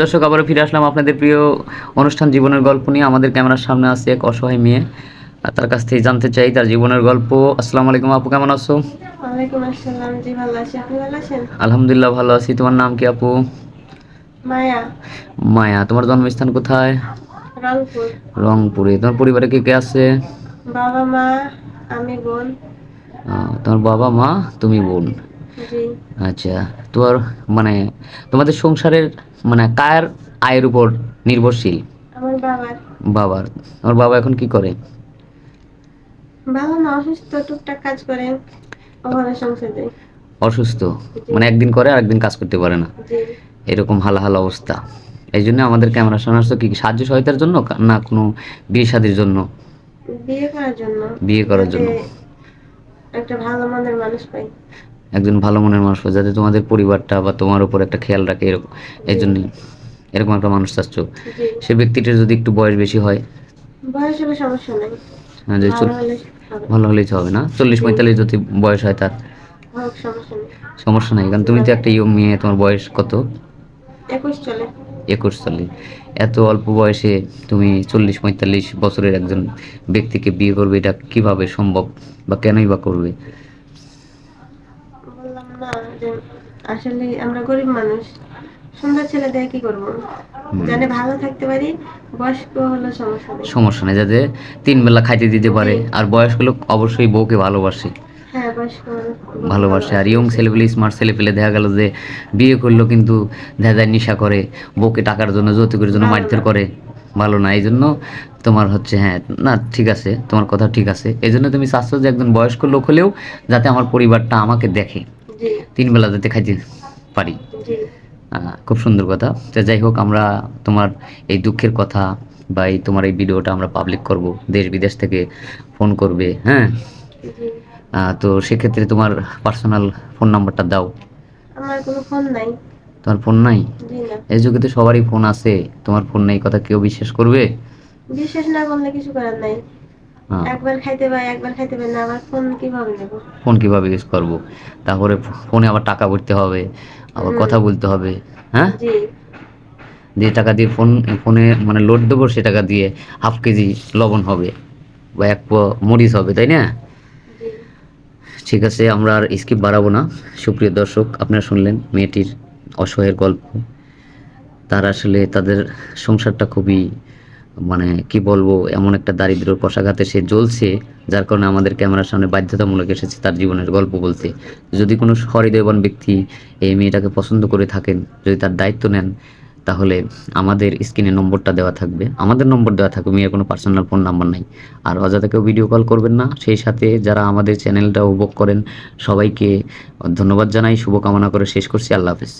দর্শক, আবারও ফিরে আসলাম আপনাদের প্রিয় অনুষ্ঠান জীবনের গল্প নিয়ে। আমাদের ক্যামেরার সামনে আছে এক অসহায় মেয়ে। তার কাছ থেকে জানতে চাই তার জীবনের গল্প। আসসালামু আলাইকুম আপু, কেমন আছো? ওয়ালাইকুম আসসালাম। জি, ভালো আছি। আপনি ভালো আছেন? আলহামদুলিল্লাহ ভালো আছি। তোমার নাম কি আপু? মায়া। মায়া। তোমার জন্মস্থান কোথায়? রংপুর। রংপুরে। তোমার পরিবারে কে কে আছে? বাবা, মা, আমি, বোন। তোমার বাবা মা, তুমি, বোন। জি। আচ্ছা। তোমার মানে তোমাদের সংসারের কার আয়ের উপর নির্ভরশীল? আমার বাবার। বাবার। আমার বাবা এখন কি করে? বাবা মা অসুস্থ, টুকটাক কাজ করে, ওভাবে সংসার দেয়। অসুস্থ? জি। একদিন করে আর একদিন কাজ করতে পারে না, জি। এরকম হালাহাল অবস্থা। এই জন্য আমাদের ক্যামেরার সামনে আসছো কি সাহায্য সহায়তার জন্য, না কোনো বিয়ে শাদির জন্য? বিয়ে করার জন্য। বিয়ে করার যাতে জন্য। একটা ভালো মনের মানুষ পাই। একজন ভালো মনের মানুষ পাও, যাতে তোমাদের পরিবারটা বা তোমার উপর একটা খেয়াল রাখে, এরকম। এই জি। জন্যই এরকম একটা মানুষ চাচ্ছ। জি। সে ব্যক্তিটার যদি একটু বয়স বেশি হয়? বয়স হলে সমস্যা নাই, যে ভালো হলে হবে। ভালো হলেই তো হবে, না 40-45 যদি বয়স হয় তার? হোক, সমস্যা নেই। সমস্যা নাই, কারণ তুমি তো একটা ইয়ং মেয়ে। তোমার বয়স কত? 21 চলে। 21 সালে? এত অল্প বয়সে তুমি 40-45 বছরের একজন ব্যক্তিকে বিয়ে করবে, এটা কিভাবে সম্ভব, বা কেনই বা করবে? বললাম না যে আসলে আমরা গরিব মানুষ, সুন্দর ছেলে দিয়ে কি করবো? জানে ভালো থাকতে পারি, বয়স্ক হলে সমস্যা নেই। সমস্যা নেই, যাতে 3 বেলা খাইতে দিতে পারে। জি। আর বয়স্ক লোক অবশ্যই বউকে ভালোবাসে। হ্যাঁ, বয়স্ক মানুষ বউকে ভালোবাসে। আর ভালোবাসে ইয়ং বেশি। ছেলেপেলে, স্মার্ট ছেলেপেলে দেখা গেল যে বিয়ে করলো কিন্তু দেখা যায় নেশা করে, বউকে টাকার জন্য, যৌতুকের জন্য ভালো মারধর না। করে। ভালো না। এই জন্য তোমার হচ্ছে, হ্যাঁ, না ঠিক আছে, তোমার কথা ঠিক আছে। এই জন্য তুমি চাচ্ছ যে একজন বয়স্ক লোক হলেও যাতে আমার পরিবারটা আমাকে দেখে, জি। 3 বেলা যাতে খাইতে পারি। জি। খুব সুন্দর কথা। তো যাই হোক, আমরা তোমার এই দুঃখের কথা বা এই তোমার এই ভিডিওটা আমরা পাবলিক করব, দেশ বিদেশ থেকে ফোন করবে, হ্যাঁ। জি। তো সেক্ষেত্রে তোমার পার্সোনাল ফোন নাম্বারটা দাও। আমার কোনো ফোন নাই। তোমার ফোন নাই? জি না। এই যুগে তো সবারই ফোন আছে, তোমার ফোন নেই কথা কেউ বিশ্বাস করবে? বিশ্বাস না করলে কিছু করার নাই। হ্যাঁ। একবার খাইতে পাই, একবার খাইতে পাই না, আবার ফোন কিভাবে নেব? ফোন কিভাবে ইউজ করব? তারপরে ফোনে আবার টাকা ভরতে হবে, আবার হুম। কথা বলতে হবে, হ্যাঁ। জি। যে টাকা দিয়ে ফোনে লোড দেবো, সে টাকা দিয়ে ½ কেজি লবণ হবে, বা 1 পোয়া মরিচ হবে, তাই না? জি। ঠিক আছে, আমরা আর স্কিপ বাড়াবো না। সুপ্রিয় দর্শক, আপনারা শুনলেন মেয়েটির অসহায়ের গল্প। তার আসলে তাদের সংসারটা খুবই, কি বলবো, এমন একটা দারিদ্র্যের কষাঘাতে সে জ্বলছে, যার কারণে আমাদের ক্যামেরার সামনে বাধ্যতামূলক এসেছে তার জীবনের গল্প বলতে। যদি কোনো সহৃদয়বান ব্যক্তি এই মেয়েটাকে পছন্দ করে থাকেন, যদি তার দায়িত্ব নেন, তাহলে আমাদের স্ক্রিনে নম্বরটা দেওয়া থাকবে, আমাদের নম্বর দেওয়া থাকবে, মেয়ের কোনো পার্সোনাল ফোন নাম্বার নাই। আর অযথা কেউ ভিডিও কল করবেন না। সেই সাথে যারা আমাদের চ্যানেলটা উপভোগ করেন সবাইকে ধন্যবাদ জানাই, শুভকামনা করে শেষ করছি। আল্লাহ হাফেজ।